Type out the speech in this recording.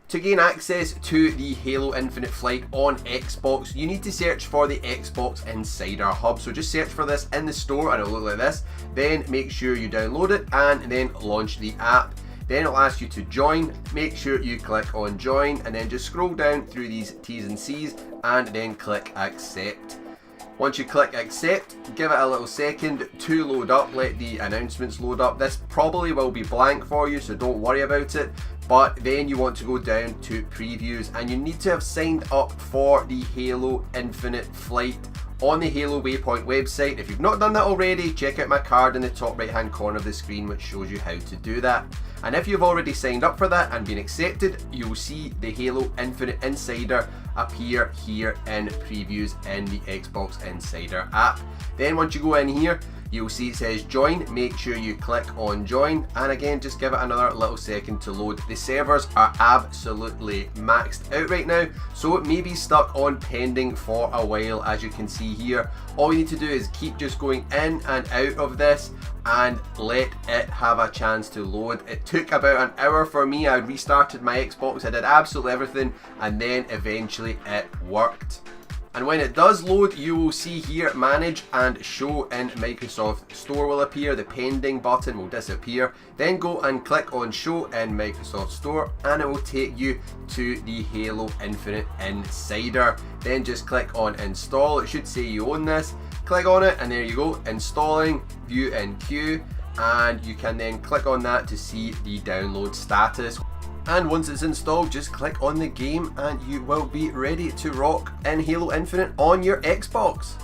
To gain access to the Halo Infinite Flight on Xbox, you need to search for the Xbox Insider Hub. So just search for this in the store and it'll look like this. Then make sure you download it and then launch the app. Then it'll ask you to join. Make sure you click on join and then just scroll down through these T's and C's and then click accept. Once you click accept, give it a little second to load up, let the announcements load up. This probably will be blank for you, so don't worry about it. But then you want to go down to previews and you need to have signed up for the Halo Infinite Flight on the Halo Waypoint website. If you've not done that already, check out my card in the top right hand corner of the screen which shows you how to do that. And if you've already signed up for that and been accepted, you'll see the Halo Infinite Insider appear here in previews in the Xbox Insider app. Then once you go in here, you'll see it says join. Make sure you click on join and again just give it another little second to load. The servers are absolutely maxed out right now, so it may be stuck on pending for a while. As you can see here, all you need to do is keep just going in and out of this and let it have a chance to load. It took about an hour for me. I restarted my Xbox, I did absolutely everything, and then eventually it worked. And when it does load, you will see here manage and show in Microsoft Store will appear. The pending button will disappear. Then go and click on show in Microsoft Store and it will take you to the Halo Infinite Insider. Then just click on install. It should say you own this. Click on it and there you go, installing, view in queue, and you can then click on that to see the download status. And once it's installed, just click on the game and you will be ready to rock in Halo Infinite on your Xbox.